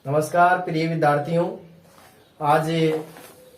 नमस्कार प्रिय विद्यार्थियों। आज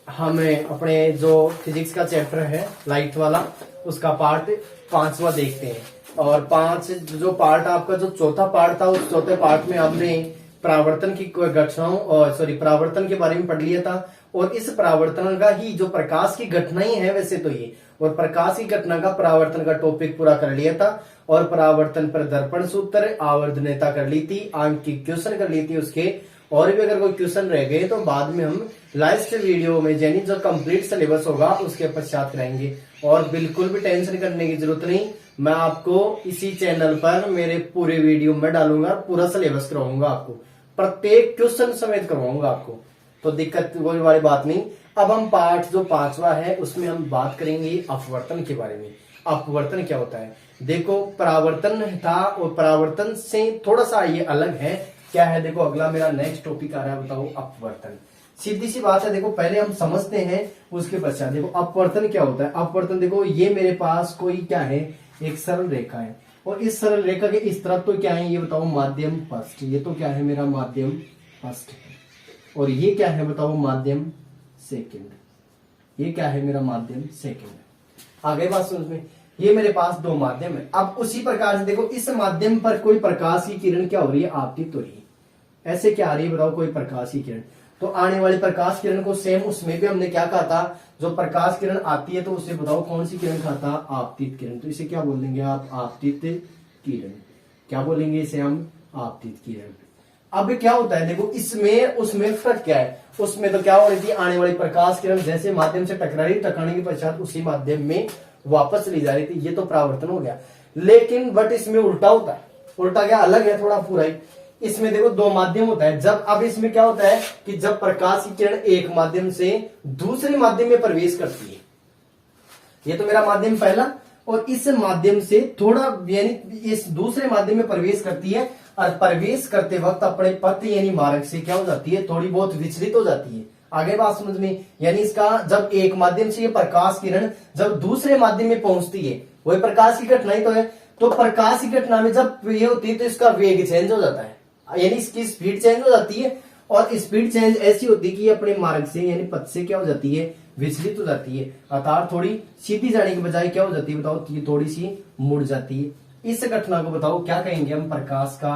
हमें अपने जो फिजिक्स का चैप्टर है लाइट वाला उसका पार्ट 5वां देखते हैं। और 5 जो पार्ट आपका जो चौथा पार्ट था उस चौथे पार्ट में हमने परावर्तन की घटनाओं और परावर्तन के बारे में पढ़ लिया था। और इस परावर्तन का ही जो प्रकाश की घटनाएं हैं वैसे तो ये और प्रकाश की घटना का परावर्तन का टॉपिक पूरा कर लिया था। और परावर्तन पर दर्पण सूत्र आवर्धनीयता कर ली थी, अंक की क्वेश्चन कर ली थी उसके। और भी अगर कोई क्वेश्चन रह गए तो बाद में हम लास्ट वीडियो में यानी जो कंप्लीट सिलेबस होगा उसके पश्चात कराएंगे। और बिल्कुल भी टेंशन करने की जरूरत नहीं, मैं आपको इसी चैनल पर मेरे पूरे वीडियो में डालूंगा, पूरा सिलेबस करवाऊंगा आपको, प्रत्येक क्वेश्चन समेत करवाऊंगा आपको, तो दिक्कत कोई वाली बात नहीं। अब हम पार्ट जो 5वां है उसमें हम बात करेंगे अपवर्तन के बारे में। अपवर्तन क्या होता है? देखो, परावर्तन था और परावर्तन से थोड़ा सा ये अलग है। क्या है? देखो, अगला मेरा नेक्स्ट टॉपिक आ रहा है, बताओ अपवर्तन। सीधी सी बात है, देखो पहले हम समझते हैं उसके पश्चात। देखो अपवर्तन क्या होता है। अपवर्तन देखो, ये मेरे पास कोई क्या है, एक सरल रेखा है और इस सरल रेखा के इस तरफ तो क्या है ये बताओ, माध्यम फर्स्ट। ये तो क्या है मेरा माध्यम फर्स्ट है। और ये क्या है बताओ, माध्यम सेकंड। ये क्या है मेरा माध्यम सेकंड। आ गई बात समझ में? ये मेरे पास दो माध्यम है। अब उसी प्रकार से देखो, इस माध्यम पर कोई प्रकाश की किरण क्या हो रही है, आपतित हो रही है। ऐसे क्या आ रही है बताओ, कोई प्रकाश की किरण। तो आने वाली प्रकाश किरण को सेम उसमें भी हमने क्या कहा था, जो प्रकाश किरण आती है तो उसे बताओ कौन सी किरण कहा था, आपतित किरण। तो इसे क्या बोल देंगे आप, आपतित किरण। क्या बोलेंगे इसे हम, आपतित किरण। अब क्या होता है देखो, इसमें उसमें फर्क क्या है। उसमें तो क्या हो रही थी, आने वाली प्रकाश किरण जैसे माध्यम से टकरा रही, टकराने के पश्चात उसी माध्यम में वापस ली जा रही थी। ये तो परावर्तन हो गया। लेकिन बट इसमें उल्टा होता है। उल्टा क्या, अलग है थोड़ा पूरा ही। इसमें देखो दो माध्यम होता है। जब अब इसमें क्या होता है कि जब प्रकाश की किरण एक माध्यम से दूसरे माध्यम में प्रवेश करती है, ये तो मेरा माध्यम पहला, और इस माध्यम से थोड़ा यानी इस दूसरे माध्यम में प्रवेश करती है और प्रवेश करते वक्त अपने पथ यानी मार्ग से क्या हो जाती है, थोड़ी बहुत विचलित हो जाती है। आगे बात समझ में? यानी इसका जब एक माध्यम से ये प्रकाश किरण जब दूसरे माध्यम में पहुंचती है, वही प्रकाश की घटना ही तो है। तो प्रकाश की घटना में जब ये होती है तो इसका वेग चेंज हो जाता है, यानी इसकी स्पीड चेंज हो जाती है। और स्पीड चेंज ऐसी होती है कि अपने मार्ग से यानी पथ से क्या हो जाती है, विचलित हो जाती है। अर्थात थोड़ी सीधी जाने की बजाय क्या हो जाती है बताओ, ये थोड़ी सी मुड़ जाती है। इस घटना को बताओ क्या कहेंगे हम, प्रकाश का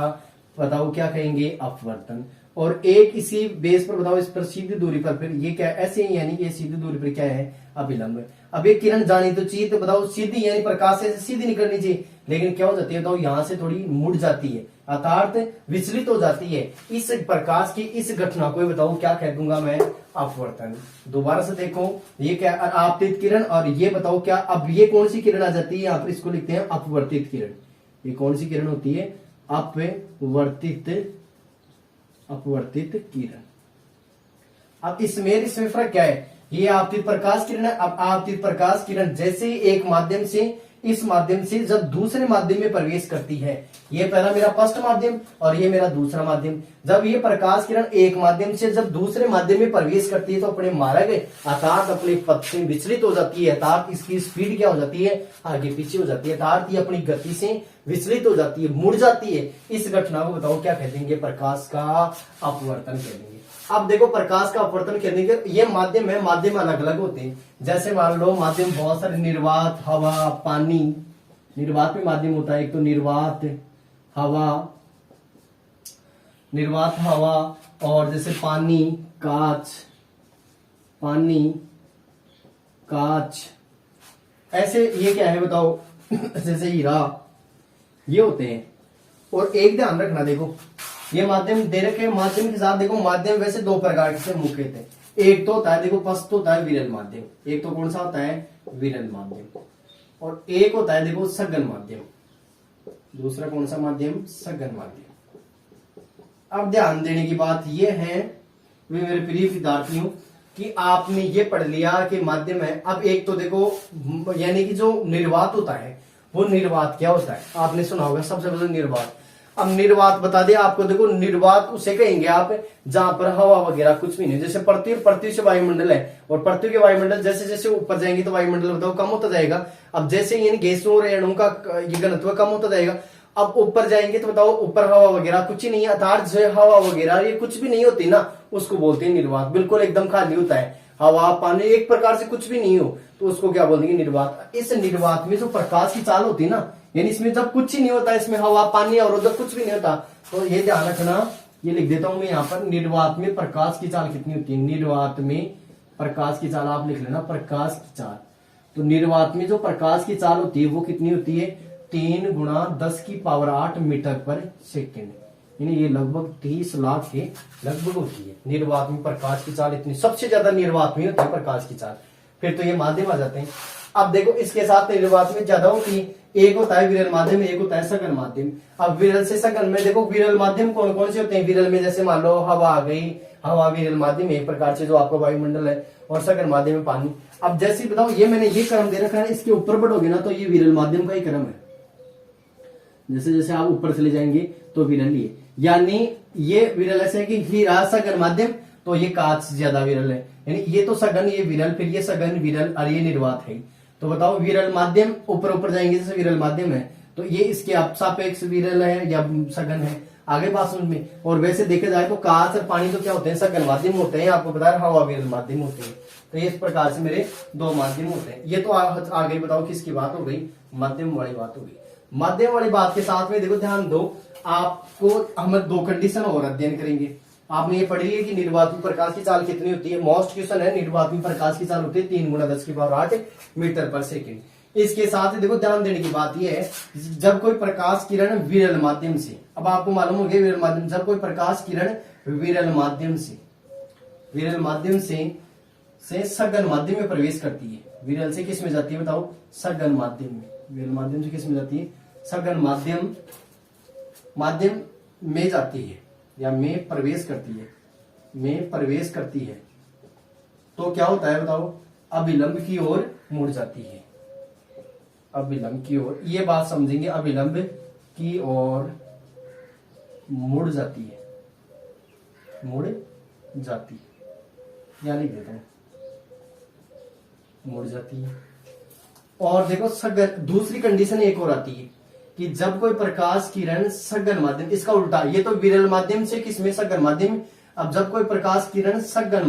बताओ क्या कहेंगे, अपवर्तन। और एक इसी बेस पर बताओ, इस पर सीधी दूरी पर फिर ये क्या ऐसे ही, यानी ये सीधी दूरी पर क्या है, अभिलंब। अब ये किरण जानी तो चाहिए, तो बताओ सीधी यानी प्रकाश से सीधी निकलनी चाहिए, लेकिन क्या हो जाती है बताओ, यहां से थोड़ी मुड़ जाती है, अर्थात विचलित हो जाती है। इस प्रकाश की इस घटना को बताओ क्या कह दूंगा मैं, अपवर्तन। दोबारा से देखो, ये क्या, आपतित किरण। और ये बताओ क्या, अब ये कौन सी किरण आ जाती है, यहाँ पर इसको लिखते हैं अपवर्तित किरण। ये कौन सी किरण होती है, अपवर्तित किरण। अब इसमें फर्क क्या है, ये आपतित प्रकाश किरण है। अब आपतित प्रकाश किरण जैसे ही एक माध्यम से इस माध्यम से जब दूसरे माध्यम में प्रवेश करती है, ये पहला मेरा फर्स्ट माध्यम और ये मेरा दूसरा माध्यम, जब ये प्रकाश किरण एक माध्यम से जब दूसरे माध्यम में प्रवेश करती है तो अपने मार्ग अर्थात अपने पथ से विचलित हो जाती है, अर्थात इसकी स्पीड क्या हो जाती है, आगे पीछे हो जाती है, अर्थात ये अपनी गति से विचलित हो जाती है, मुड़ जाती है। इस घटना को बताओ क्या कह देंगे, प्रकाश का अपवर्तन कह देंगे। अब देखो, प्रकाश का अपवर्तन कहने के ये माध्यम है, माध्यम अलग अलग होते हैं। जैसे मान लो माध्यम बहुत सारे, निर्वात, हवा, पानी। निर्वात में माध्यम होता है, एक तो निर्वात हवा, और जैसे पानी, कांच, ऐसे ये क्या है बताओ जैसे हीरा, ये होते हैं। और एक ध्यान रखना, देखो ये माध्यम दे रखे, माध्यम के साथ देखो, माध्यम वैसे दो प्रकार से मुख्य थे। एक तो होता है देखो, फर्स्ट तो होता है विरल माध्यम। एक तो कौन सा होता है, विरल माध्यम। और एक होता है देखो सघन माध्यम। दूसरा कौन सा माध्यम, सघन माध्यम। अब ध्यान देने की बात यह है वे मेरे प्रिय विद्यार्थियों कि आपने ये पढ़ लिया कि माध्यम है। अब एक तो देखो यानी कि जो निर्वात होता है, वो निर्वात क्या होता है आपने सुना होगा, सबसे पहले निर्वात। अब निर्वात बता दिया आपको। देखो निर्वात उसे कहेंगे आप जहां पर हवा वगैरह कुछ भी नहीं, जैसे पृथ्वी से वायुमंडल है, और पृथ्वी के वायुमंडल जैसे जैसे ऊपर जाएंगे तो वायुमंडल बताओ कम होता जाएगा। अब जैसे यानी गैसों और अणुओं का ये घनत्व कम होता जाएगा, अब ऊपर जाएंगे तो बताओ ऊपर हवा वगैरह कुछ ही नहीं है, अर्थात जो हवा वगैरह ये कुछ भी नहीं होती ना, उसको बोलते हैं निर्वात। बिल्कुल एकदम खाली होता है, हवा पानी एक प्रकार से कुछ भी नहीं हो तो उसको क्या बोलेंगे, निर्वात। इस निर्वात में जो प्रकाश की चाल होती है ना, यानी इसमें जब कुछ ही नहीं होता, इसमें हवा पानी और उधर कुछ भी नहीं होता, तो ये ध्यान रखना, ये लिख देता हूं मैं यहाँ पर, निर्वात में प्रकाश की चाल कितनी होती है। निर्वात में प्रकाश की चाल आप लिख लेना, प्रकाश की चाल। तो निर्वात में जो प्रकाश की चाल होती है वो कितनी होती है, 3 गुणा 10⁸ मीटर पर सेकेंड, यानी ये लगभग 30 लाख के लगभग होती है निर्वात में प्रकाश की चाल। इतनी सबसे ज्यादा निर्वात में होती है प्रकाश की चाल। फिर तो ये माध्यम आ जाते हैं। अब देखो इसके साथ निर्वात में ज्यादा होती है, एक होता है विरल माध्यम, एक होता है सघन माध्यम। अब विरल से सघन में देखो विरल माध्यम कौन कौन से होते हैं। विरल में जैसे मान लो हवा आ गई, हवा विरल माध्यम एक प्रकार से जो आपका वायुमंडल है, और सघन माध्यम में पानी। अब जैसे बताओ ये मैंने ये क्रम दे रखा है, इसके ऊपर बढ़ोगे ना तो ये विरल माध्यम का ही क्रम है। जैसे जैसे आप ऊपर चले जाएंगे तो विरल ही है, यानी ये विरल ऐसे है कि हीरा सघन माध्यम, तो ये कांच ज्यादा विरल है, यानी ये तो सघन ये विरल, फिर ये सघन विरल और ये निर्वात है। तो बताओ विरल माध्यम ऊपर ऊपर जाएंगे जैसे विरल माध्यम है तो ये इसके सापेक्ष विरल है या सघन है, आगे बात समझ में। और वैसे देखा जाए तो कांच और पानी तो क्या होते हैं, सघन माध्यम होते हैं, आपको बता रहा हवा विरल माध्यम होते हैं। तो ये इस प्रकार से मेरे 2 माध्यम होते हैं। ये तो आगे बताओ किसकी बात हो गई, माध्यम वाली बात हो गई। माध्यम वाली बात के साथ में देखो ध्यान दो, आपको हम 2 कंडीशन और अध्ययन करेंगे। आपने ये पढ़ी है कि निर्वात में प्रकाश की चाल कितनी होती है, मोस्ट क्वेश्चन है, निर्वात में प्रकाश की चाल होती है 3 गुणा 10⁸ मीटर पर सेकेंड। इसके साथ देखो ध्यान देने की बात यह है, जब कोई प्रकाश किरण विरल माध्यम से, अब आपको मालूम हो गया विरल माध्यम, जब कोई प्रकाश किरण विरल माध्यम से सघन माध्यम में प्रवेश करती है, विरल से किस में जाती है बताओ, सघन माध्यम में। विरल माध्यम से किस में जाती है, सघन माध्यम में जाती है या में प्रवेश करती है, तो क्या होता है बताओ, अभिलंब की ओर मुड़ जाती है। अभिलंब की ओर, ये बात समझेंगे, अभिलंब की ओर मुड़ जाती है, या लिख देता हूं, मुड़ जाती है। और देखो सघन, दूसरी कंडीशन एक और आती है कि जब कोई प्रकाश किरण सघन माध्यम, इसका उल्टा, ये तो विरल माध्यम से किसमें, सघन माध्यम। अब जब कोई प्रकाश किरण सघन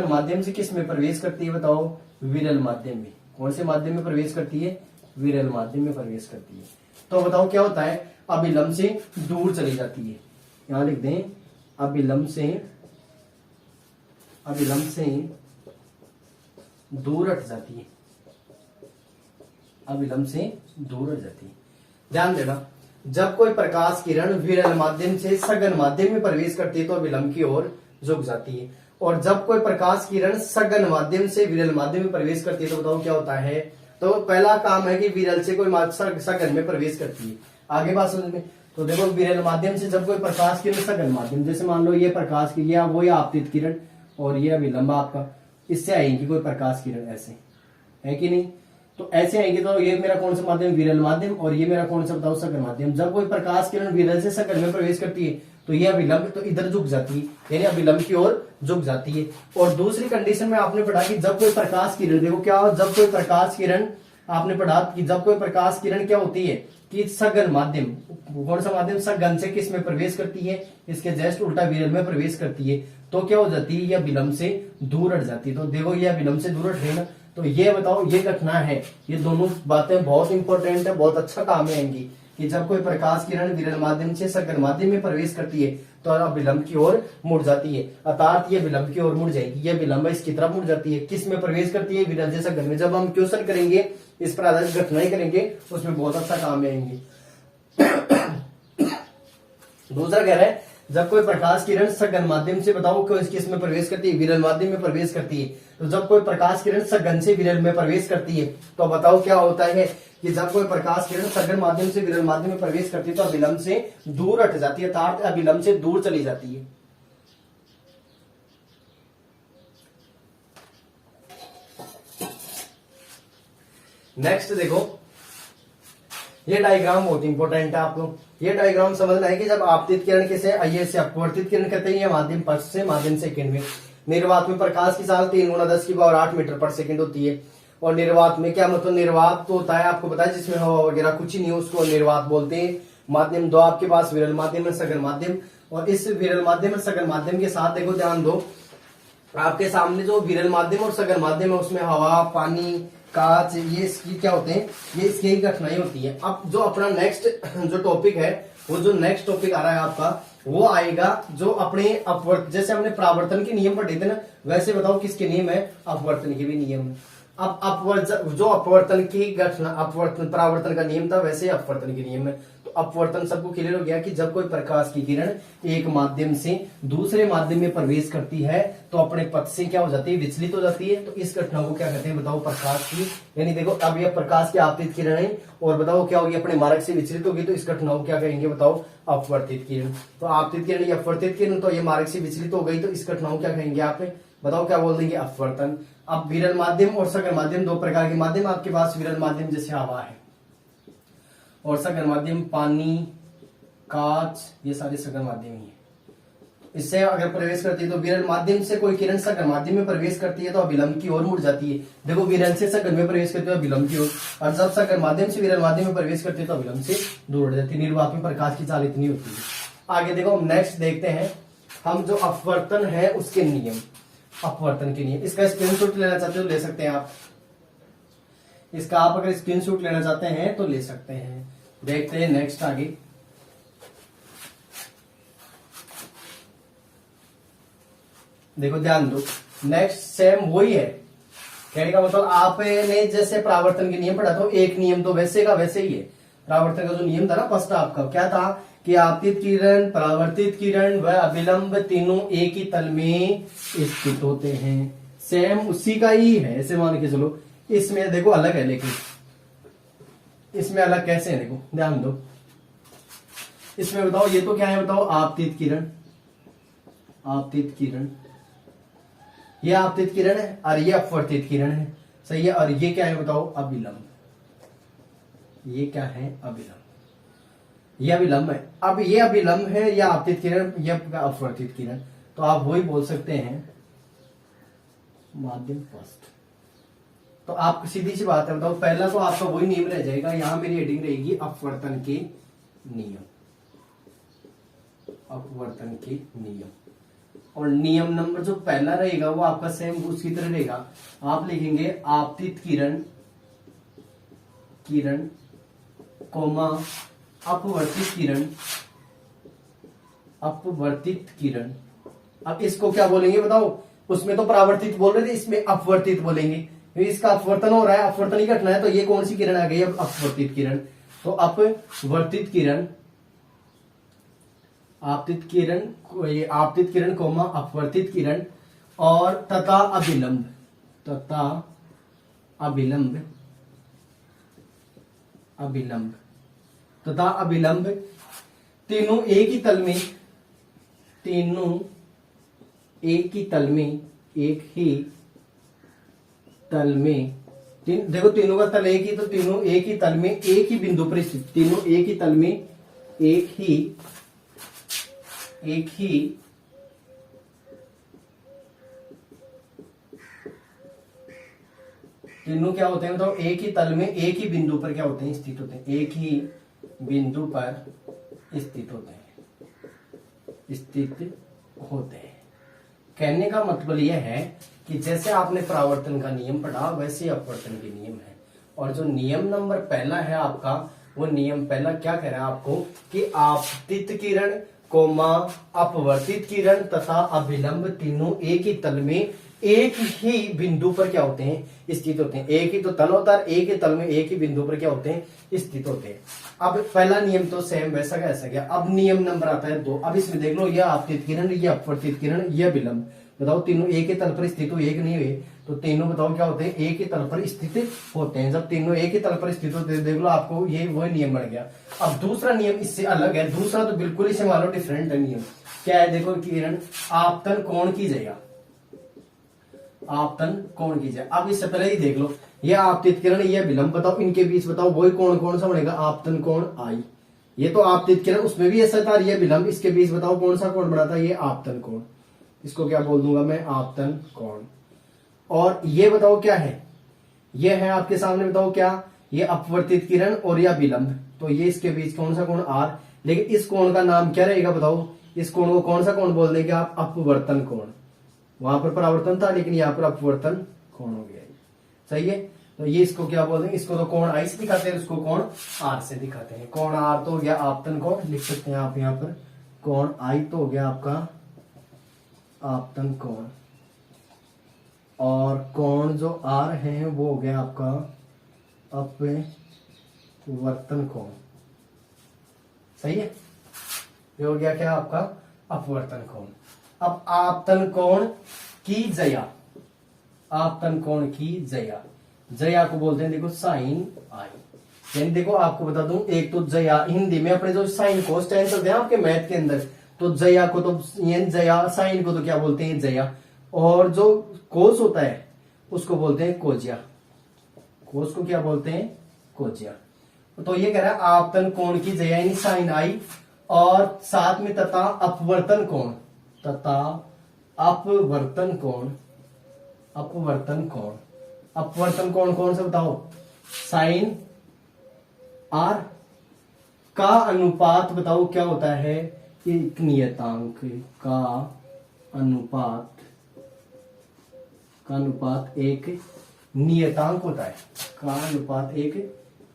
माध्यम से किस में प्रवेश करती है बताओ, विरल माध्यम में। कौन से माध्यम में प्रवेश करती है, विरल माध्यम में प्रवेश करती है। तो बताओ क्या होता है, अभिलंब से दूर चली जाती है, यहां लिख दें, अभिलंब से दूर हट जाती है, अभिलंब से दूर हट जाती है। ध्यान देना, जब कोई प्रकाश किरण विरल माध्यम से सघन माध्यम में प्रवेश करती है तो अभिलंब की ओर झुक जाती है, और जब कोई प्रकाश किरण सघन माध्यम से विरल माध्यम में प्रवेश करती है तो बताओ क्या होता है। तो पहला काम है कि विरल से कोई सघन में प्रवेश करती है, आगे बात समझ में। तो देखो विरल माध्यम से जब कोई प्रकाश किरण सघन माध्यम, जैसे मान लो ये प्रकाश की, ये वो आपतित किरण और ये अभिलंब आपका, इससे आएगी कोई प्रकाश किरण, ऐसे है कि नहीं, तो ऐसे आएंगे। तो ये मेरा कौन सा माध्यम, विरल माध्यम, और ये मेरा कौन सा बताओ, सघन माध्यम। जब कोई प्रकाश किरण विरल से सघन में प्रवेश करती है तो ये अभिलंब तो इधर झुक जाती है, यानी अभिलंब की ओर झुक जाती है। और दूसरी कंडीशन में आपने पढ़ा कि जब कोई प्रकाश किरण, देखो क्या, जब कोई प्रकाश किरण, आपने पढ़ा कि जब कोई प्रकाश किरण क्या होती है कि सघन माध्यम, कौन सा माध्यम, सघन से किस में प्रवेश करती है, इसके जस्ट उल्टा विरल में प्रवेश करती है, तो क्या हो जाती है, यह विलंब से दूर हट जाती है। तो देखो यह विलंब से दूर हट रही है ना, तो ये बताओ ये घटना है, ये दोनों बातें बहुत इंपॉर्टेंट है, बहुत अच्छा काम में आएंगी कि जब कोई प्रकाश किरण विरल माध्यम से सघन माध्यम में प्रवेश करती है तो अब विलंब की ओर मुड़ जाती है, अर्थात ये विलंब की ओर मुड़ जाएगी, ये विलंब इसकी तरफ मुड़ जाती है। किस में प्रवेश करती है, विरल से सघन में। जब हम क्वेश्चन करेंगे इस पर आधारित घटनाएं करेंगे उसमें बहुत अच्छा काम में आएंगी। दूसरा कह रहा है जब कोई प्रकाश किरण सघन माध्यम से, बताओ किस में प्रवेश करती है, विरल माध्यम में प्रवेश करती है। तो जब कोई प्रकाश किरण सघन से विरल में प्रवेश करती है तो बताओ क्या होता है कि जब कोई प्रकाश किरण सघन माध्यम से विरल माध्यम में प्रवेश करती है तो अभिलंब से दूर हट जाती है, अर्थात अभिलंब से दूर चली जाती है। नेक्स्ट देखो, ये डायग्राम बहुत इंपॉर्टेंट है आपको। ये डायग्राम समझना है कि जब आपतित किरण किसे, आइए से अपवर्तित किरण कहते हैं, माध्यम पक्ष से माध्यम सेकंड में। निर्वात में प्रकाश की चाल 3 × 10⁸ मीटर पर सेकंड होती है। और निर्वात में क्या मतलब, निर्वात तो होता है आपको पता है जिसमें हवा वगैरह कुछ ही नहीं, उसको निर्वात बोलते हैं। माध्यम दो आपके पास, विरल माध्यम और सघन माध्यम। और इस विरल माध्यम और सघन माध्यम के साथ देखो ध्यान दो, आपके सामने जो विरल माध्यम और सघन माध्यम है उसमें हवा, पानी, कांच, ये इसकी क्या होते हैं, ये इसकी ही कठिनाई होती है। अब जो अपना नेक्स्ट जो टॉपिक है, वो जो नेक्स्ट टॉपिक आ रहा है आपका, वो आएगा जो अपने अपवर्तन, जैसे हमने परावर्तन के नियम पढ़े थे ना, वैसे बताओ किसके नियम है, अपवर्तन के भी नियम है। अब अपवर्तन, जो अपवर्तन की घटना, अपवर्तन परावर्तन का नियम था, वैसे अपवर्तन के नियम है। तो अपवर्तन सबको क्लियर हो गया कि जब कोई प्रकाश की किरण एक माध्यम से दूसरे माध्यम में प्रवेश करती है तो अपने पथ से क्या हो जाती है, विचलित हो जाती है। तो इस घटना को क्या कहते हैं बताओ, प्रकाश की, यानी देखो अब यह प्रकाश की आपतित किरण है और बताओ क्या होगी, अपने मार्ग से विचलित होगी, तो इस घटना को क्या कहेंगे बताओ, अपवर्तित किरण। तो आपतित किरण या अपवर्तित किरण, तो ये मार्ग से विचलित हो गई, तो इस घटना को क्या कहेंगे आप बताओ, क्या बोल देंगे, अपवर्तन। अब विरल माध्यम और सघन माध्यम, दो प्रकार के माध्यम आपके पास, विरल माध्यम जैसे हवा है और सघन माध्यम पानी, कांच, ये सारे सघन माध्यम ही है। इससे अगर प्रवेश करती है तो विरल माध्यम से कोई किरण सघन माध्यम में प्रवेश करती है तो अभिलंब की ओर मुड़ जाती है। देखो विरल से सघन में प्रवेश करती है तो अभिलंब की ओर, और जब सघन माध्यम से विरल माध्यम में प्रवेश करती है तो अभिलंब से दूर उड़ जाती है। निर्वात में प्रकाश की चाल इतनी होती है। आगे देखो हम नेक्स्ट देखते हैं, हम जो अपवर्तन है उसके नियम, अपवर्तन के नियम। इसका स्क्रीनशॉट लेना चाहते हो ले सकते हैं आप, इसका आप अगर स्क्रीनशॉट लेना चाहते हैं तो ले सकते हैं। देखते हैं नेक्स्ट आगे, देखो ध्यान दो, नेक्स्ट सेम वही है, कहने का मतलब आपने जैसे परावर्तन के नियम पढ़ा तो एक नियम तो वैसे का वैसे ही है। परावर्तन का जो नियम था ना फर्स्ट आपका क्या था कि आपतित किरण, परावर्तित किरण व अभिलंब तीनों एक ही तल में स्थित होते हैं। सेम उसी का ही है, ऐसे मान के चलो। इसमें देखो अलग है, लेकिन इसमें अलग कैसे है देखो ध्यान दो। इसमें बताओ ये तो क्या है बताओ, आपतित किरण, आपतित किरण, ये आपतित किरण है और ये अपवर्तित किरण है, सही है। और ये क्या है बताओ, अभिलंब, ये क्या है, अभिलंब, ये अभिलंब है। अब ये अभिलंब है या आपतित किरण, ये अपवर्तित किरण, तो आप वही बोल सकते हैं माध्यम फर्स्ट। तो आप सीधी सी बात है बताओ, पहला तो आपका वही नियम रह जाएगा, यहां मेरी हेडिंग रहेगी अपवर्तन के नियम, अपवर्तन के नियम। और नियम नंबर जो पहला रहेगा वो आपका सेम उसकी तरह रहेगा, आप लिखेंगे आपतित किरण, किरण कोमा अपवर्तित किरण, अपवर्तित किरण। अब इसको क्या बोलेंगे बताओ, उसमें तो परावर्तित बोल रहे थे, इसमें अपवर्तित बोलेंगे, इसका अपवर्तन हो रहा है, अपवर्तन ही घटना है, तो ये कौन सी किरण आ गई, अब अपवर्तित किरण। तो अपवर्तित किरण, आपतित किरण, ये आपतित किरण कोमा अपवर्तित किरण, और तथा अभिलंब, तथा अभिलंब, अभिलंब तथा अभिलंब तीनों एक ही तल में, तीनों एक ही तल में, एक ही तल में, देखो तीनों का तल एक ही, तो तीनों एक ही तल में एक ही बिंदु पर स्थित, तीनों एक ही तल में एक ही तीनों क्या होते हैं बताओ, एक ही तल में एक ही बिंदु पर क्या होते हैं, स्थित होते हैं, एक ही बिंदु पर स्थित होते हैं, स्थित होते हैं। कहने का मतलब यह है कि जैसे आपने परावर्तन का नियम पढ़ा वैसे अपवर्तन के नियम है। और जो नियम नंबर पहला है आपका, वो नियम पहला क्या कह रहा है आपको कि आपतित किरण कोमा अपवर्तित किरण तथा अभिलंब तीनों एक ही तल में एक ही बिंदु पर क्या होते हैं, स्थित होते हैं। एक ही तो तल होता है, एक ही तल में एक ही बिंदु पर क्या होते हैं, स्थित होते हैं। अब पहला नियम तो सेम वैसा का ऐसा गया। अब नियम नंबर आता है 2। अब इसमें देख लो, यह आपतित किरण, यह अपवर्तित किरण, यह अभिलंब, बताओ तीनों एक ही तल पर स्थित हो, एक नहीं हुए तो तीनों बताओ क्या होते हैं, एक ही तल पर स्थित होते हैं। जब तीनों एक ही तल पर स्थित होते हैं, देख लो आपको ये वही नियम बन गया। अब दूसरा नियम इससे अलग है, दूसरा तो बिल्कुल ही मान लो डिफरेंट है नियम। क्या है देखो, किरण आपतन कोण की जगह, आपतन कोण की जगह। अब इससे पहले ही देख लो, यह आपतित किरण, यह विलंब, बताओ इनके बीच बताओ वही कोण कौन सा बनेगा, आपतन कोण आई। ये तो आपतित किरण, उसमें भी ऐसा था, यह विलंब, इसके बीच बताओ कौन सा कोण बना था, ये आपतन कोण। इसको क्या बोल दूंगा मैं, आपतन कोण। और ये बताओ क्या है, ये है आपके सामने, बताओ क्या, ये अपवर्तित किरण और या विलंब, तो ये इसके बीच कौन सा कोण आर, लेकिन इस कोण का नाम क्या रहेगा बताओ, इस कोण को कौन सा कोण बोल देंगे आप, अपवर्तन कोण। वहां पर परावर्तन था लेकिन यहाँ पर अपवर्तन कोण हो गया, सही है। तो ये इसको क्या बोल देंगे, इसको तो कोण आई से दिखाते हैं, उसको कोण आर से दिखाते हैं। कोण आर तो हो गया आपतन कोण, लिख सकते हैं आप यहाँ पर, कोण आई तो हो गया आपका आपतन कोण, और कोण जो आर है वो हो गया आपका अपवर्तन कोण, सही है। ये हो गया क्या आपका अपवर्तन कोण। अब आपतन कोण की जया, आपतन कोण की जया, जया को बोलते हैं देखो साइन आई। यानी देखो आपको बता दूं, एक तो जया हिंदी में अपने जो साइन कोस टेन चलते हैं आपके मैथ के अंदर, तो जया को तो यानी जया, साइन को तो क्या बोलते हैं जया, और जो कोस होता है उसको बोलते हैं कोजिया, कोस को क्या बोलते हैं कोजिया। तो ये कह रहा है आपतन कोण की जया यानी साइन आई, और साथ में तथा अपवर्तन कोण, तथा अपवर्तन कोण, अपवर्तन कोण, अपवर्तन कोण कौन सा बताओ, साइन आर का अनुपात बताओ क्या होता है, एक नियतांक का अनुपात, का अनुपात एक नियतांक होता है, का अनुपात एक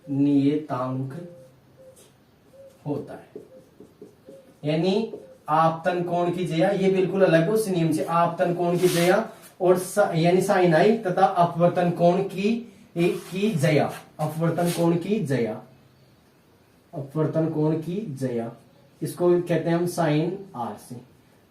नियतांक होता है। यानी आपतन कोण की जया, ये बिल्कुल अलग है उस नियम से, आपतन कोण की जया और यानी साइन आई तथा अपवर्तन कोण की जया, अपवर्तन कोण की जया, अपवर्तन कोण की जया, इसको कहते हैं हम साइन आर से,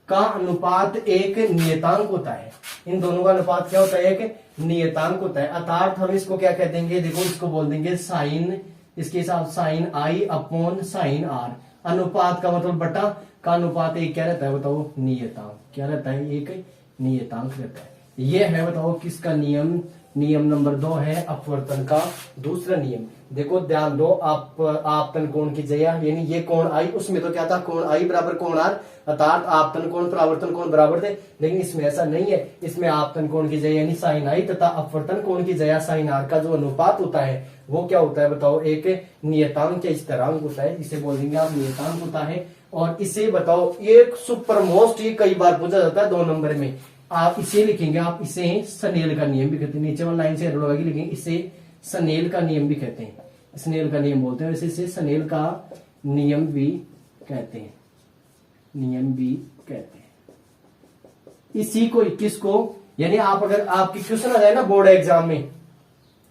का अनुपात एक नियतांक होता है। इन दोनों का अनुपात क्या होता है, एक नियतांक होता है। अर्थात हम इसको क्या कह देंगे, देखो इसको बोल देंगे साइन, इसके साथ sine i upon sine r, अनुपात का मतलब बटा, का अनुपात एक क्या रहता है बताओ, नियतांक, क्या रहता है, एक नियतांक रहता है। ये है बताओ किसका नियम, नियम नंबर 2 है अपवर्तन का दूसरा नियम। देखो ध्यान दो, आपतन कोण की जया यानी ये कोण आई, उसमें तो क्या था, कोण आई बराबर कोण आर, अर्थात आपतन कोण परावर्तन कोण बराबर थे, लेकिन इसमें ऐसा नहीं है। इसमें आपतन कोण की जया यानी साइन आई तथा अपवर्तन कोण की जया साइन आर का जो अनुपात होता है वो क्या होता है बताओ, एक नियतांक या स्थिरांक होता है, इसे बोल देंगे आप नियतांक होता है। और इसे बताओ एक सुपर मोस्ट, ये कई बार पूछा जाता है 2 नंबर में, आप इसे लिखेंगे, आप इसे स्नेल का नियम भी कहते हैं, नीचे वाली लाइन से एरर लिखेंगे, इसे स्नेल का नियम भी कहते हैं, स्नेल का नियम बोलते हैं, वैसे इसे स्नेल का नियम भी कहते हैं, नियम भी कहते हैं। इसी को 21 को, यानी आप अगर आपकी क्वेश्चन आ जाए ना बोर्ड एग्जाम में,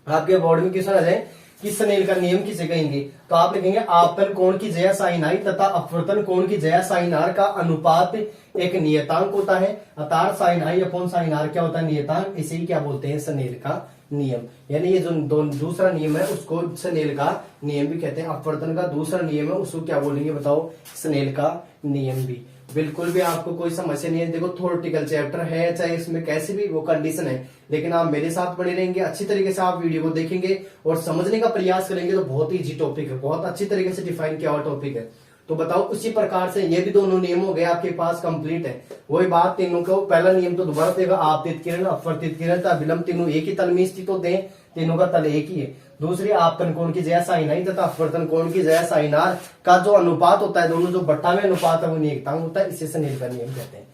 आपके बोर्ड में क्वेश्चन आ जाए कि स्नेल का नियम किसे कहेंगे, तो आप लिखेंगे आपतन कोण की जया साइन आई तथा अपवर्तन कोण की जया साइन आर का अनुपात एक नियतांक होता है, अर्थात sine i upon sine r क्या होता है, नियतांक, इसे ही क्या बोलते हैं, स्नेल का नियम। यानी ये जो दूसरा नियम है उसको स्नेल का नियम भी कहते हैं, अपवर्तन का दूसरा नियम है उसको क्या बोलेंगे बताओ, स्नेल का नियम भी। बिल्कुल भी आपको कोई समस्या नहीं है, देखो थ्योरेटिकल चैप्टर है, चाहे इसमें कैसी भी वो कंडीशन है, लेकिन आप मेरे साथ बने रहेंगे, अच्छी तरीके से आप वीडियो को देखेंगे और समझने का प्रयास करेंगे तो बहुत ही इजी टॉपिक है, बहुत अच्छी तरीके से डिफाइन किया हुआ टॉपिक है। तो बताओ उसी प्रकार से ये भी दोनों नियम हो गए आपके पास कंप्लीट है। वही बात, तीनों को पहला नियम तो दोबारा देगा, आपतित किरण, अपवर्तित किरण तथा विलंब तीनों एक ही तल में स्थित होते हैं, तीनों का तल एक ही है। दूसरी आपतन कोण की जया साइन आई तथा अपवर्तन कोण की जया साइन आर का जो अनुपात होता है, दोनों जो बट्टा में अनुपात है वो नियतांक होता है, इसे स्नेल का नियम कहते हैं।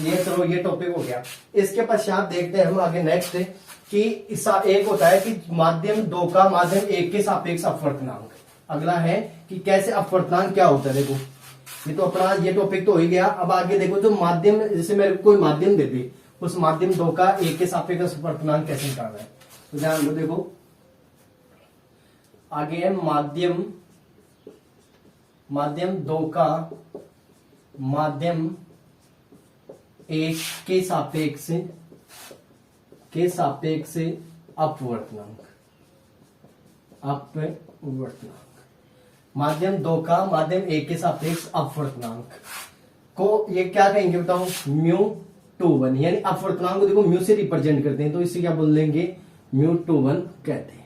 ये चलो ये टॉपिक हो गया। इसके पश्चात देखते हैं हम आगे नेक्स्ट कि एक होता है कि माध्यम 2 का माध्यम 1 के सापेक्ष अपवर्तनांक। अगला है कि कैसे अपवर्तनांक क्या होता है, देखो ये तो अपना ये टॉपिक तो हो ही गया। अब आगे देखो जो माध्यम, जैसे मेरे को कोई माध्यम दे दे, उस माध्यम 2 का 1 के सापेक्ष अपवर्तनांक कैसे निकालना है, तो ध्यान दो। देखो आगे है माध्यम 2 का माध्यम 1 के सापेक्ष अपवर्तनांक, माध्यम 2 का माध्यम 1 के सापेक्ष अपवर्तनांक को ये क्या कहेंगे बताओ, μ21, यानी अपवर्तनांक को देखो म्यू से रिप्रेजेंट करते हैं, तो इसे क्या बोल देंगे, μ21 कहते हैं।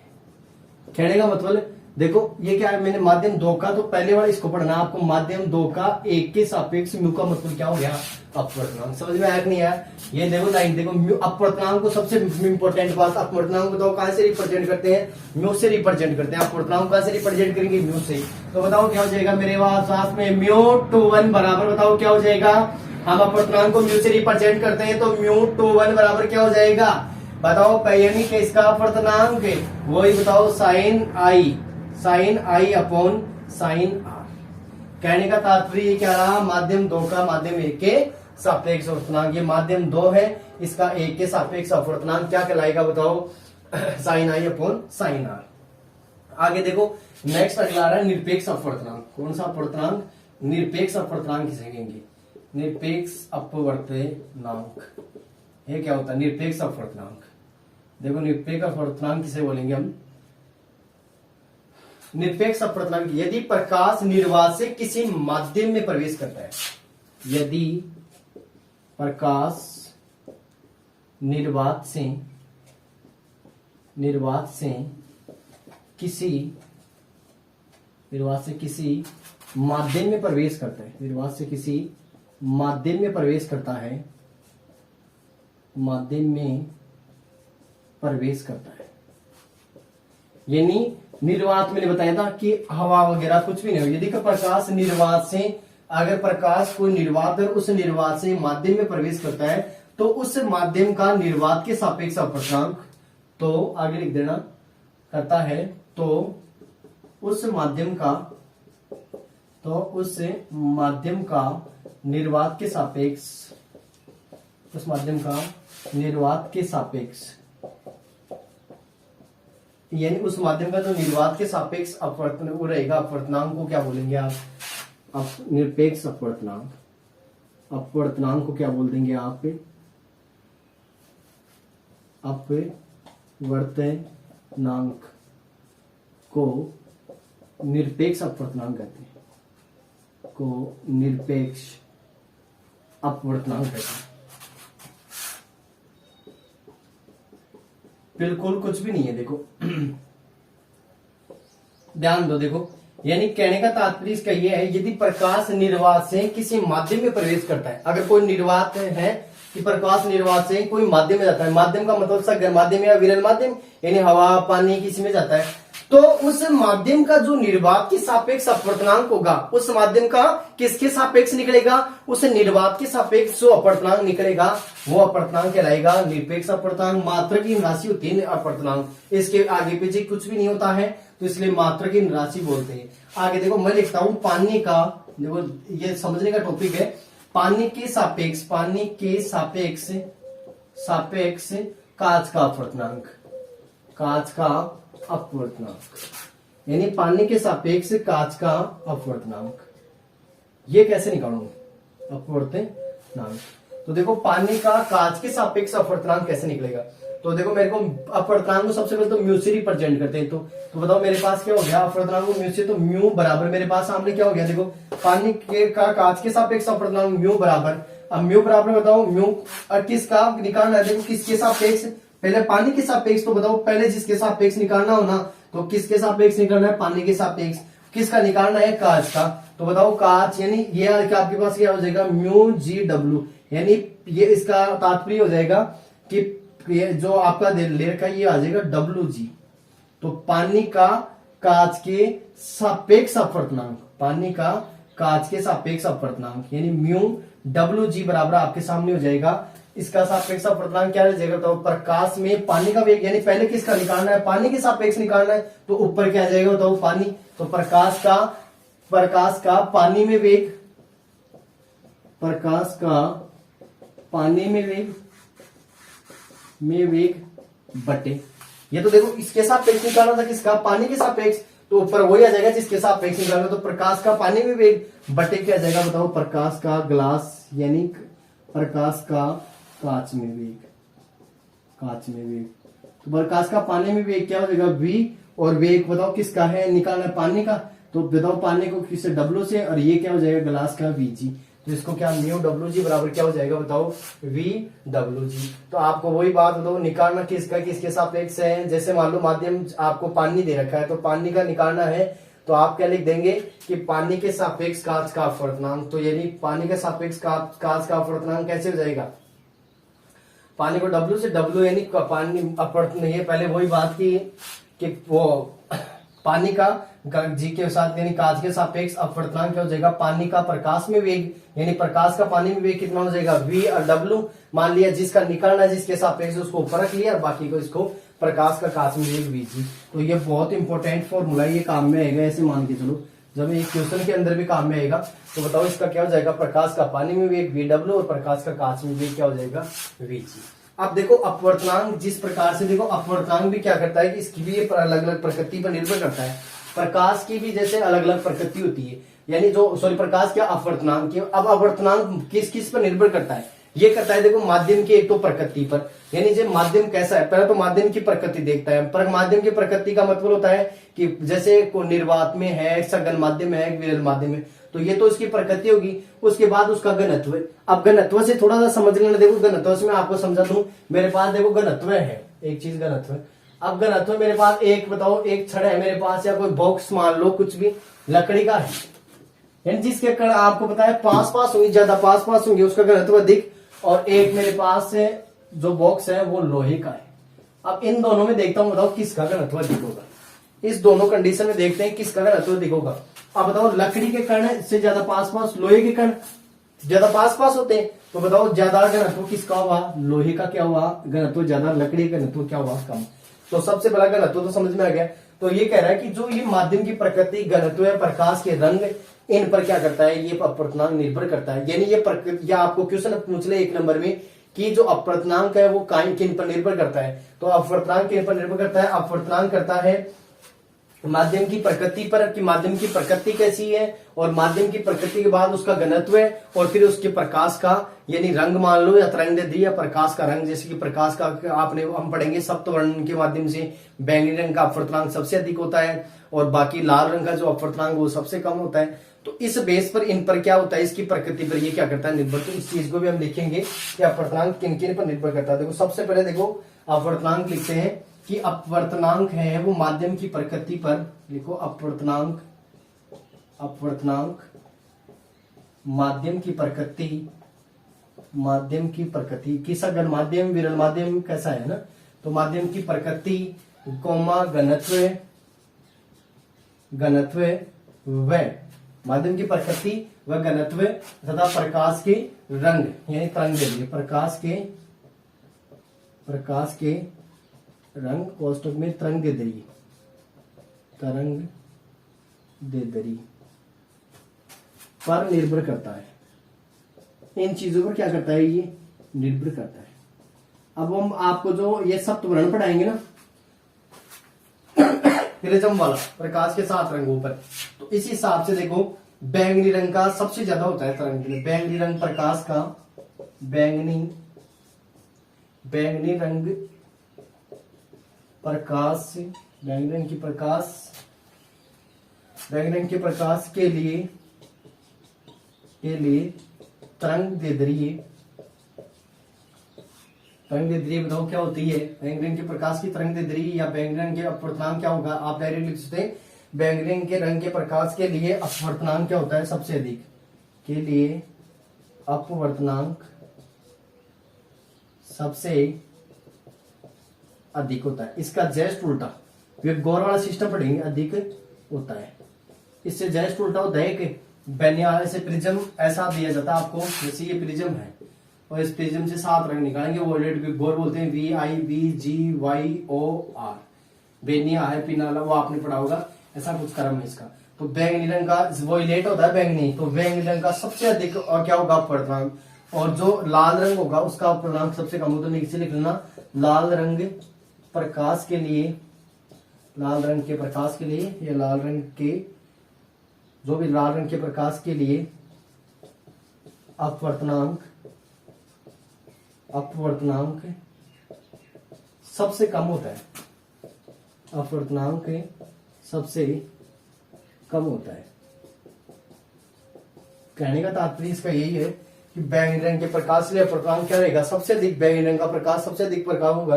कहने का मतलब देखो ये क्या है, मैंने माध्यम 2 का, तो पहले वाला इसको पढ़ना आपको, माध्यम 2 का 1 के सापेक्ष म्यू का मतलब क्या हो गया, अपवर्तनांक। समझ में आया कि नहीं आया? ये देखो लाइन देखो, म्यू अपवर्तनांक को सबसे इंपॉर्टेंट बात, अपवर्तनांक बताओ कहां से रिप्रेजेंट करते हैं, म्यू से रिप्रेजेंट करते हैं। अपवर्तनांक कहां से रिप्रेजेंट करेंगे, म्यू से। तो बताओ क्या हो जाएगा मेरे पास में, म्यू 2 1 बराबर, बताओ क्या हो जाएगा, हम अपवर्तनांक को म्यू से रिप्रेजेंट करते हैं तो म्यू 2 1 बराबर क्या हो जाएगा, बताओ यानी कि इसका अपवर्तनांक वही बताओ sine i upon sine r. कहने का तात्पर्य क्या रहा, माध्यम 2 का माध्यम 1 के सापेक्ष अपवर्तनांक, ये माध्यम 2 है, इसका 1 के सापेक्ष अपवर्तनांक क्या कहलाएगा बताओ, sine i upon sine r. आगे देखो नेक्स्ट अगला आ रहा है निरपेक्ष अपवर्तनांक। कौन सा अपवर्तनांक, निरपेक्ष अपवर्तनांक किसे कहेंगे, निरपेक्ष अपवर्तनांक। ये क्या होता है निरपेक्ष अपवर्तनांक, देखो निरपेक्ष अपवर्तनांक किसे बोलेंगे हम, निरपेक्ष अपवर्तनांक यदि प्रकाश निर्वात से किसी माध्यम में प्रवेश करता है, यदि प्रकाश निर्वात से किसी माध्यम में प्रवेश करता है, निर्वात से किसी माध्यम में प्रवेश करता है, माध्यम में प्रवेश करता है, यानी निर्वात मैंने बताया था कि हवा वगैरह कुछ भी नहीं हो, यदि प्रकाश निर्वात से, अगर प्रकाश कोई निर्वात और उस निर्वात से माध्यम में प्रवेश करता है तो उस माध्यम का निर्वात के सापेक्ष अपवर्तनांक, तो आगे लिख देना, करता है तो उस माध्यम का निर्वात के सापेक्ष, उस माध्यम का निर्वात के सापेक्ष, यानी उस माध्यम का जो निर्वात के सापेक्ष अपवर्तन वो रहेगा, अपवर्तनांक को क्या बोलेंगे आप, निरपेक्ष अपवर्तनांक। अपवर्तनांक को क्या बोल देंगे आप, अपवर्तनांक को निरपेक्ष अपवर्तनांक कहते हैं, को निरपेक्ष अपवर्तनांक कहते हैं। बिल्कुल कुछ भी नहीं है, देखो ध्यान दो, देखो यानी कहने का तात्पर्य इसका यह है, यदि प्रकाश निर्वात से किसी माध्यम में प्रवेश करता है, अगर कोई निर्वात है कि प्रकाश निर्वात से कोई माध्यम में जाता है, माध्यम का मतलब सघन माध्यम या विरल माध्यम, यानी हवा पानी किसी में जाता है, तो उस माध्यम का जो निर्वात के सापेक्ष अपवर्तनांक होगा, उस माध्यम का किसके सापेक्ष निकलेगा, उस निर्वात के सापेक्ष जो अपवर्तनांक निकलेगा वो अपवर्तनांक कहलाएगा निरपेक्ष अपवर्तनांक। मात्रा की राशि होती है अपवर्तनांक, इसके आगे पीछे कुछ भी नहीं होता है, तो इसलिए मात्रा की राशि बोलते हैं। आगे देखो मैं लिखता हूं पानी का, देखो ये समझने का टॉपिक है, पानी के सापेक्ष कांच का अपवर्तनांक, कांच का अपवर्तनांक, यानी पानी के सापेक्ष कांच का अपवर्तनांक, ये कैसे निकालूंगा अपवर्तनांक। तो देखो पानी का कांच के सापेक्ष अपवर्तनांक कैसे निकलेगा, तो देखो मेरे को अपवर्तनांक को सबसे पहले तो म्यू से रिप्रेजेंट करते हैं, तो बताओ मेरे पास क्या हो गया अपवर्तनांक को म्यू से, तो म्यू बराबर मेरे पास सामने क्या हो गया, देखो पानी के का कांच के सापेक्ष अपवर्तनांक म्यू बराबर, अब म्यू बराबर बताओ म्यू किसका निकालना है, देखो किसके सापेक्ष, पहले पानी के सापेक्ष, तो बताओ पहले जिसके सापेक्ष निकालना हो ना, तो किसके सापेक्ष निकालना है, पानी के सापेक्ष, किसका निकालना है, कांच का, तो बताओ कांच, यानी ये आपके पास क्या हो जाएगा म्यू जी डब्ल्यू, यानी ये इसका तात्पर्य हो जाएगा कि ये जो आपका ले रखा है ये आ जाएगा डब्ल्यू जी, तो पानी का कांच के सापेक्ष अपवर्तनांक, पानी का कांच के सापेक्ष अपवर्तनांक यानी म्यू डब्ल्यू जी बराबर आपके सामने हो जाएगा, इसका सापेक्ष अपवर्तनांक क्या रह जाएगा, तो प्रकाश में पानी का वेग, यानी पहले किसका निकालना है, पानी के सापेक्ष निकालना है, तो ऊपर क्या आ जाएगा बताओ पानी, तो प्रकाश का पानी में वेग, प्रकाश का पानी में वेग बटे, ये तो देखो इसके सापेक्ष निकालना था, किसका पानी के सापेक्ष, तो ऊपर वही आ जाएगा जिसके सापेक्ष निकालना, तो प्रकाश का पानी में वेग बटे क्या आ जाएगा बताओ, प्रकाश का ग्लास यानी प्रकाश का कांच में वेग, तो प्रकाश का पानी में वेग क्या हो जाएगा v, और वेग बताओ किसका है, निकालना है पानी का, तो बताओ पानी को किससे डब्ल्यू से, और ये क्या हो जाएगा ग्लास का vg, तो इसको क्या म्यू डब्ल्यू जी बराबर क्या हो जाएगा बताओ, वी डब्ल्यू जी। तो आपको वही बात बताओ, निकालना किसका किसके सापेक्ष है। जैसे मान लो माध्यम आपको पानी दे रखा है, तो पानी का निकालना है तो आप क्या लिख देंगे कि पानी के सापेक्ष कांच का अपवर्तनांक। तो यानी पानी के सापेक्ष कांच का अपवर्तनांक कैसे हो जाएगा, पानी को W से, W यानी पानी अपवर्तन नहीं है, पहले वही बात की कि वो पानी का जी के साथ यानी कांच के सापेक्ष अपवर्तनांक क्या हो जाएगा, पानी का प्रकाश में वेग यानी प्रकाश का पानी में वेग कितना हो जाएगा, V और W। मान लिया जिसका निकालना है जिसके सापेक्ष उसको ऊपर रख लिया और बाकी को इसको प्रकाश का कांच में वेग VG। तो ये बहुत इंपॉर्टेंट फॉर्मूला, ये काम में आएगा, ऐसे मान के चलो जब ये क्वेश्चन के अंदर भी काम में आएगा। तो बताओ इसका क्या हो जाएगा, प्रकाश का पानी में वेग VW और प्रकाश का कांच में वेग क्या हो जाएगा, VG। अब देखो अपवर्तनांक जिस प्रकार से, देखो अपवर्तनांक भी क्या करता है कि इसकी भी अलग अलग प्रकृति पर निर्भर करता है। प्रकाश की भी जैसे अलग अलग प्रकृति होती है, यानी जो सॉरी प्रकाश क्या अपवर्तनांक की। अब अपवर्तनांक किस किस पर निर्भर करता है, ये करता है देखो माध्यम की एक तो प्रकृति पर, यानी जो माध्यम कैसा है, पहले तो माध्यम की प्रकृति देखता है। पर माध्यम की प्रकृति का मतलब होता है कि जैसे को निर्वात में है, सघन माध्यम है, विरल माध्यम है, तो ये तो इसकी प्रकृति होगी। उसके बाद उसका घनत्व। अब घनत्व से थोड़ा सा समझ लेना, देखो घनत्व से मैं आपको समझा दूं। मेरे पास देखो घनत्व है, एक चीज घनत्व। अब घनत्व मेरे पास एक बताओ, एक छड़ है मेरे पास या कोई बॉक्स मान लो, कुछ भी लकड़ी का है, यानी जिसके कण आपको पता है पास पास होंगे, ज्यादा पास पास होंगे, उसका घनत्व अधिक। और एक मेरे पास है जो बॉक्स है वो लोहे का है। अब इन दोनों में देखता हूं, बताओ किसका घनत्व अधिक होगा। इस दोनों कंडीशन में देखते हैं किसका घनत्व अधिक होगा। अब बताओ लकड़ी के कण से ज्यादा पास पास, लोहे के कण ज्यादा पास पास होते हैं, तो बताओ ज्यादा घनत्व किसका हुआ, लोहे का क्या हुआ घनत्व ज्यादा, लकड़ी का घनत्व क्या हुआ कम। तो सबसे बड़ा घनत्व तो समझ में आ गया। तो ये कह रहा है कि जो ये माध्यम की प्रकृति, घनत्व है, प्रकाश के रंग, इन पर क्या करता है, ये अपवर्तनांक निर्भर करता है। यानी ये प्रकृति, या आपको क्वेश्चन पूछ ले 1 नंबर में कि जो अपवर्तनांक है वो किन पर निर्भर करता है, तो अपवर्तनांक किन पर निर्भर करता है, अपवर्तनांक करता है माध्यम की प्रकृति पर, कि माध्यम की प्रकृति कैसी है, और माध्यम की प्रकृति के बाद उसका घनत्व है, और फिर उसके प्रकाश का यानी रंग मान लो या तरंगदैर्ध्य या प्रकाश का रंग। जैसे कि प्रकाश का आपने हम पढ़ेंगे सप्तवर्णन के माध्यम से बैंगनी रंग का अपवर्तनांक सबसे अधिक होता है, और बाकी लाल रंग का जो अपवर्तनांक वो सबसे कम होता है। तो इस बेस पर इन पर क्या होता है, इसकी प्रकृति पर ये क्या करता है निर्भर। तो इस चीज को भी हम लिखेंगे कि अपवर्तनांक किन किन पर निर्भर करता है। देखो सबसे पहले देखो अपवर्तनांक लिखते हैं कि अपवर्तनांक है वो माध्यम की प्रकृति पर। देखो अपवर्तनांक माध्यम की प्रकृति, माध्यम की प्रकृति की सघन माध्यम, विरल माध्यम कैसा है ना, तो माध्यम की प्रकृति कोमा घनत्व व माध्यम की प्रकृति व घनत्व तथा प्रकाश के रंग यानी तरंगदैर्ध्य, प्रकाश के रंग कोष्टक में तरंगदैर्ध्य पर निर्भर करता है। इन चीजों पर क्या करता है, ये निर्भर करता है। अब हम आपको जो ये सप्तवर्ण पढ़ाएंगे ना प्रिज्म वाला, प्रकाश के 7 रंगों पर, तो इस हिसाब से देखो बैंगनी रंग का सबसे ज्यादा होता है तरंग में। बैंगनी रंग प्रकाश का, बैंगनी रंग प्रकाश, बैंगनी रंग के प्रकाश के लिए तरंगदैर्ध्य बताओ क्या होती है। बैंगनी रंग के प्रकाश की तरंगदैर्ध्य या बैंगनी रंग के अपवर्तनांक क्या होगा, आप डायरेक्ट लिख सकते हैं बैंगनी रंग के रंग के प्रकाश के लिए अपवर्तनांक क्या होता है सबसे अधिक, के लिए अपवर्तनांक सबसे अधिक होता है। इसका जस्ट उल्टा, गौर वाला सिस्टम पढ़ेंगे, अधिक होता है। इससे जस्ट उल्टा होता है कि बैनिया से प्रिज्म ऐसा दिया जाता है आपको, जैसे ये प्रिज्म है और इस प्रिज्म से 7 रंग निकालेंगे, वो गौर बोलते हैं VIBGYOR। बेनिया है पिनाला, वो आपने पढ़ा होगा, ऐसा कुछ क्रम है इसका। तो बैंगनी रंग का वोइलेट होता है बैंगनी, तो बैंगनी रंग का सबसे अधिक और क्या होगा अपवर्तनांक, और जो लाल रंग होगा उसका अपवर्तनांक सबसे कम होता है। नीचे लिख लेना लाल रंग प्रकाश के लिए, लाल रंग के प्रकाश के लिए या लाल रंग के जो भी लाल रंग के प्रकाश के लिए अपवर्तनांक सबसे कम होता है, अपवर्तनांक सबसे कम होता है। कहने का तात्पर्य इसका यही है कि बैंगनी रंग के प्रकाश के लिए अपर्तनांक क्या रहेगा, सबसे अधिक। बैंगनी रंग का प्रकाश सबसे अधिक प्रकाश होगा,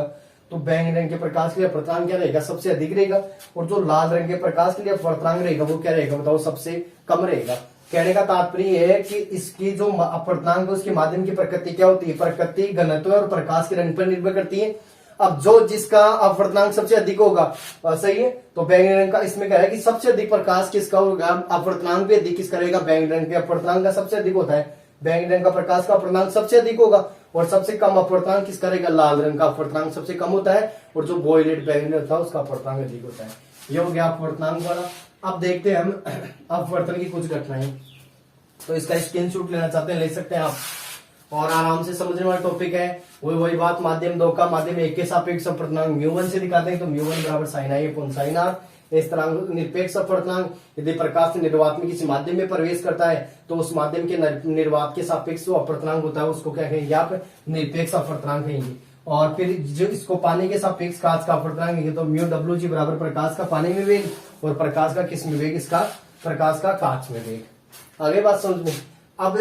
तो बैंगनी रंग के प्रकाश के लिए अपर्तनांक क्या रहेगा, सबसे अधिक रहेगा। और जो लाल रंग के प्रकाश के लिए अपर्तनांक रहेगा वो क्या रहेगा बताओ, सबसे कम रहेगा। कहने का तात्पर्य है कि इसकी जो अपर्तनांक है उसके माध्यम की प्रकृति क्या होती है, प्रकृति घनत्व और प्रकाश के रंग पर निर्भर करती है। अब जो जिसका अपर्तनांक सबसे अधिक होगा, सही है, तो बैंगनी रंग का इसमें क्या है कि सबसे अधिक प्रकाश किसका होगा, अपर्तनांक भी अधिक किसका रहेगा, बैंगनी रंग के अपर्तनांक का सबसे अधिक होता है। बैंगनी रंग का प्रकाश का अपर्तनांक सबसे अधिक होगा और सबसे कम अपर्तनांक किसका रहेगा, लाल रंग का अपर्तनांक सबसे कम होता है और जो वॉयलेट बैंगनी होता है उसका अपर्तनांक अधिक होता है। ये हो गया अपर्तनांक वाला। अब देखते हैं हम अपवर्तन की कुछ घटनाएं। तो इसका स्क्रीनशॉट लेना चाहते हैं ले सकते हैं आप, और आराम से समझने वाला टॉपिक है। वही बात माध्यम 2 का माध्यम 1 के सापेक्ष अपर्तनांक म्यू1 से दिखाते हैं, तो म्यू1 बराबर sine i upon sine r. इस तरह निरपेक्ष अपर्तनांक, यदि प्रकाश निर्वात में किसी माध्यम में प्रवेश करता है तो उस माध्यम के निर्वात के सापेक्ष जो अपर्तनांक होता है उसको क्या कहेंगे आप, निरपेक्ष अपर्तनांक कहेंगे। और फिर जो इसको पानी के सापेक्ष कांच का अपर्तनांक कहेंगे, तो म्यू डब्ल्यू जी बराबर प्रकाश का पानी में वेग और प्रकाश का किस में वेग, इसका प्रकाश का कांच में वेग। आगे बात समझ में। अब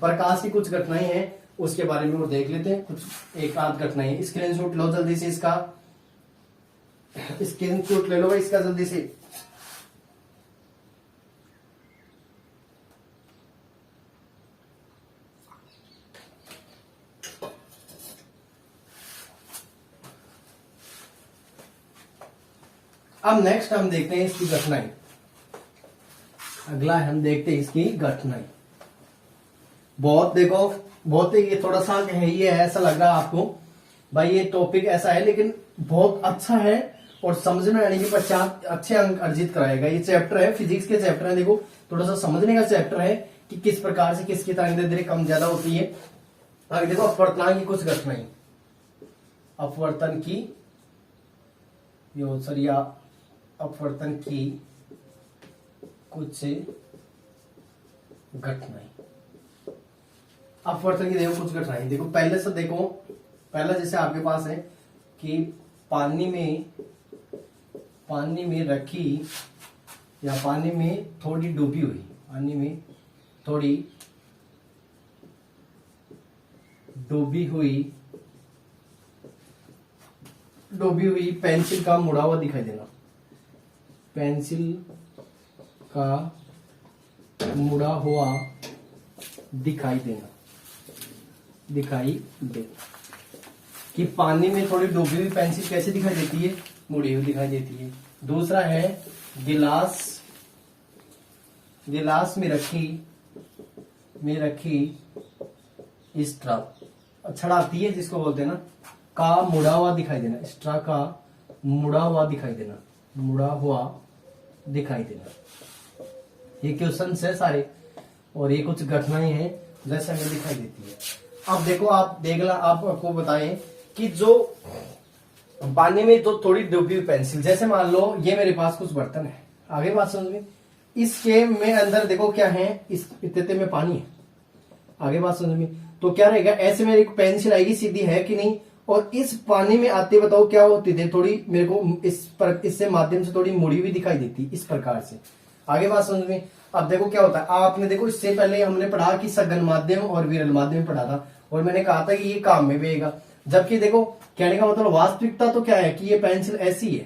प्रकाश की कुछ घटनाएं हैं उसके बारे में वो देख लेते हैं, कुछ एक आध घटनाएं। स्क्रीनशॉट लो जल्दी से, इसका स्क्रीनशॉट ले लो भाई इसका जल्दी से। अब नेक्स्ट हम देखते हैं इसकी घटनाएं। अगला हम देखते हैं इसकी घटनाएं। बहुत देखो, बहुत ये थोड़ा सा है, ये ऐसा लग रहा है आपको भाई ये टॉपिक ऐसा है, लेकिन बहुत अच्छा है और समझ में आने के पश्चात अच्छे अंक अर्जित कराएगा। ये चैप्टर है, फिजिक्स के चैप्टर है, देखो थोड़ा सा समझने का चैप्टर है कि किस प्रकार से किसकी तरंग दैर्ध्य कम ज्यादा होती है। आगे देखो अपवर्तनांक की कुछ घटनाएं, अपवर्तन की अपवर्तन की कुछ घटनाएं। अपवर्तन की देखो कुछ घटनाएं, देखो पहले से देखो, पहला जैसे आपके पास है कि पानी में रखी या पानी में थोड़ी डूबी हुई, पानी में थोड़ी डूबी हुई पेंसिल का मुड़ा हुआ दिखाई देना, पेंसिल का मुड़ा हुआ दिखाई देना कि पानी में थोड़ी डूबी हुई पेंसिल कैसे दिखाई देती है, मुड़ी हुई दिखाई देती है। दूसरा है गिलास में रखी स्ट्रा छड़ाती है जिसको बोलते हैं ना, का मुड़ा हुआ दिखाई देना, स्ट्रा का मुड़ा हुआ दिखाई देना। ये क्वेश्चन है सारे और ये कुछ घटनाएं हैं जैसे हमें दिखाई देती है। अब देखो आप देखना, आपको बताएं कि जो पानी में तो थोड़ी डूबी हुई पेंसिल, जैसे मान लो ये मेरे पास कुछ बर्तन है, आगे बात समझ में, इसके में अंदर देखो क्या है, इस इतने में पानी है, आगे बात समझ में, तो क्या रहेगा, ऐसे मेरी पेंसिल आएगी सीधी है कि नहीं, और इस पानी में आते बताओ क्या होती थी, थोड़ी मेरे को इससे माध्यम से थोड़ी मुड़ी हुई दिखाई देती इस प्रकार से। आगे बात समझ में। अब देखो क्या होता है, आपने देखो इससे पहले हमने पढ़ा कि सघन माध्यम और विरल माध्यम पढ़ा था और मैंने कहा था कि ये काम में भी आएगा, जबकि देखो कहने का मतलब वास्तविकता तो क्या है कि ये पेंसिल ऐसी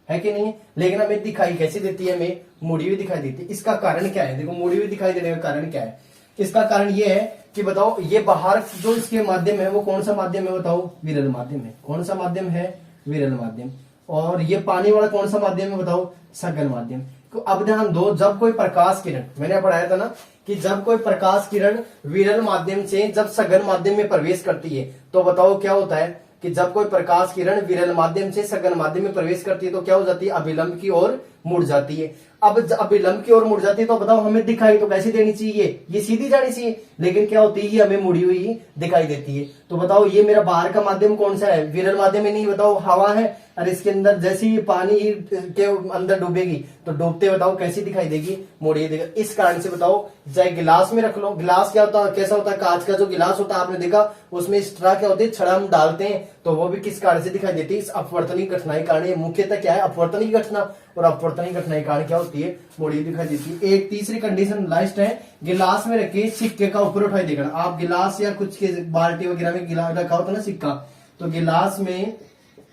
है कि नहीं, लेकिन हमें दिखाई कैसे देती है, हमें मुड़ी हुई दिखाई देती है। इसका कारण क्या है, देखो मुड़ी हुई दिखाई देने का कारण क्या है, इसका कारण ये है कि बताओ ये बाहर जो इसके माध्यम है वो कौन सा माध्यम है बताओ, विरल माध्यम है। कौन सा माध्यम है, विरल माध्यम। और ये पानी वाला कौन सा माध्यम है बताओ, सघन माध्यम। तो अब ध्यान दो, जब कोई प्रकाश किरण, मैंने पढ़ाया था ना कि जब कोई प्रकाश किरण विरल माध्यम से जब सघन माध्यम में प्रवेश करती है तो बताओ क्या होता है कि जब कोई प्रकाश किरण विरल माध्यम से सघन माध्यम में प्रवेश करती है तो क्या हो जाती है, अभिलंब की ओर मुड़ जाती है। अब अभिलंब की ओर मुड़ जाती है तो बताओ हमें दिखाई तो कैसी देनी चाहिए, ये सीधी जानी चाहिए, लेकिन क्या होती है ये हमें मुड़ी हुई दिखाई देती है। तो बताओ ये मेरा बाहर का माध्यम कौन सा है, विरल माध्यम में नहीं, बताओ हवा है, और इसके अंदर जैसे ही पानी के अंदर डूबेगी तो डूबते बताओ कैसी दिखाई देगी, मुड़ी देगा। इस कारण से बताओ चाहे गिलास में रख लो, गिलास क्या होता है, कैसा होता है, कांच का जो गिलास होता है आपने देखा उसमें स्ट्रा क्या होती है, छड़ा हम डालते हैं तो वो भी किस कारण से दिखाई देती है, इस अपवर्तन की घटना के कारण। मुख्यतः क्या है, अपवर्तन की घटना। और अपवर्तनीय घटनाएं कारण क्या होती है, मुड़ी हुई दिखाई देती है। एक तीसरी कंडीशन लास्ट है, गिलास में रखे सिक्के का ऊपर उठाई देखना। आप गिलास या कुछ के बाल्टी वगैरह में गिलास रखा होता ना सिक्का, तो गिलास में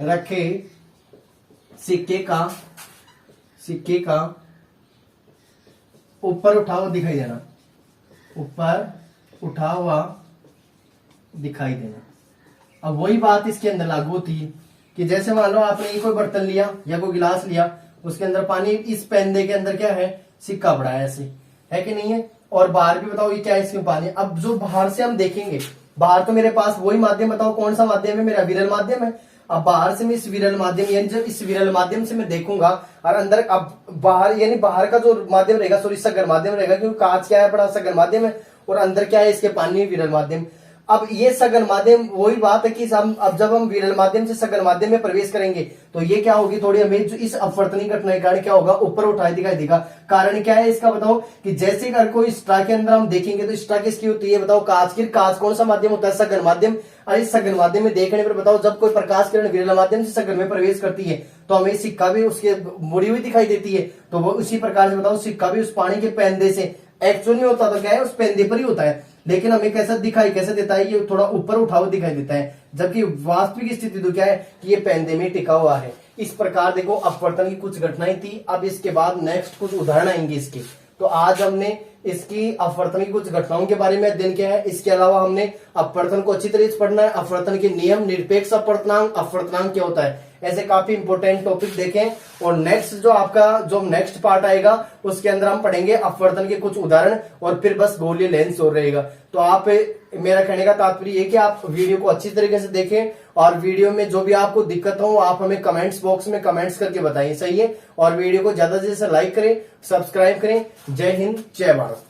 रखे सिक्के का ऊपर उठा हुआ दिखाई देना, ऊपर उठा हुआ दिखाई देना। अब वही बात इसके अंदर लागू होती है कि जैसे मान लो आपने ये कोई बर्तन लिया या कोई गिलास लिया, उसके अंदर पानी, इस पेंदे के अंदर क्या है, सिक्का पड़ा है, ऐसे है कि नहीं है, और बाहर भी बताओ ये क्या है, इसमें पानी। अब जो बाहर से हम देखेंगे, बाहर तो मेरे पास वही माध्यम, बताओ कौन सा माध्यम है, मेरा विरल माध्यम है। अब बाहर से मैं इस विरल माध्यम, यानी जब इस विरल माध्यम से मैं देखूंगा और अंदर, अब बाहर यानी बाहर का जो माध्यम रहेगा, सॉरी सघन माध्यम रहेगा, क्योंकि कांच क्या है, बड़ा सघन माध्यम है, और अंदर क्या है इसके, पानी, विरल माध्यम। अब ये सघन माध्यम, वही बात है कि हम अब जब हम विरल माध्यम से सघन माध्यम में प्रवेश करेंगे तो ये क्या होगी, थोड़ी हमें जो इस अपवर्तनीय घटना के कारण क्या होगा, ऊपर उठाई दिखाई देगा। कारण क्या है इसका बताओ, कि जैसे अगर कोई स्ट्रा के अंदर हम देखेंगे तो स्ट्रा किसकी होती है, बताओ कांच की। कांच कौन सा माध्यम होता है, सघन माध्यम। और इस सघन माध्यम में देखने पर बताओ, जब कोई प्रकाश किरण विरल माध्यम से सघन में प्रवेश करती है तो हमें सिक्का भी उसके मुड़ी हुई दिखाई देती है। तो वो उसी प्रकार से बताओ, सिक्का भी उस पानी के पेंदे से एक्चुअली होता तो क्या है, उस पेंदे पर ही होता है, लेकिन हमें कैसा दिखाई कैसे देता है, ये थोड़ा ऊपर उठा हुआ दिखाई देता है, जबकि वास्तविक स्थिति तो क्या है कि ये पेंदे में टिका हुआ है। इस प्रकार देखो अपवर्तन की कुछ घटनाएं थी। अब इसके बाद नेक्स्ट कुछ उदाहरण आएंगे इसके। तो आज हमने इसकी अपवर्तन की कुछ घटनाओं के बारे में अध्ययन किया है। इसके अलावा हमने अपवर्तन को अच्छी तरह से पढ़ना है, अपवर्तन के नियम, निरपेक्ष अपवर्तनांक, अपवर्तनांक क्या होता है, ऐसे काफी इंपोर्टेंट टॉपिक देखें। और नेक्स्ट जो आपका जो नेक्स्ट पार्ट आएगा उसके अंदर हम पढ़ेंगे अपवर्तन के कुछ उदाहरण, और फिर बस गोलीय लेंस और रहेगा। तो आप, मेरा कहने का तात्पर्य ये कि आप वीडियो को अच्छी तरीके से देखें, और वीडियो में जो भी आपको दिक्कत हो आप हमें कमेंट्स बॉक्स में कमेंट्स करके बताइए, सही है। और वीडियो को ज्यादा से ज्यादा लाइक करें, सब्सक्राइब करें। जय हिंद, जय भारत।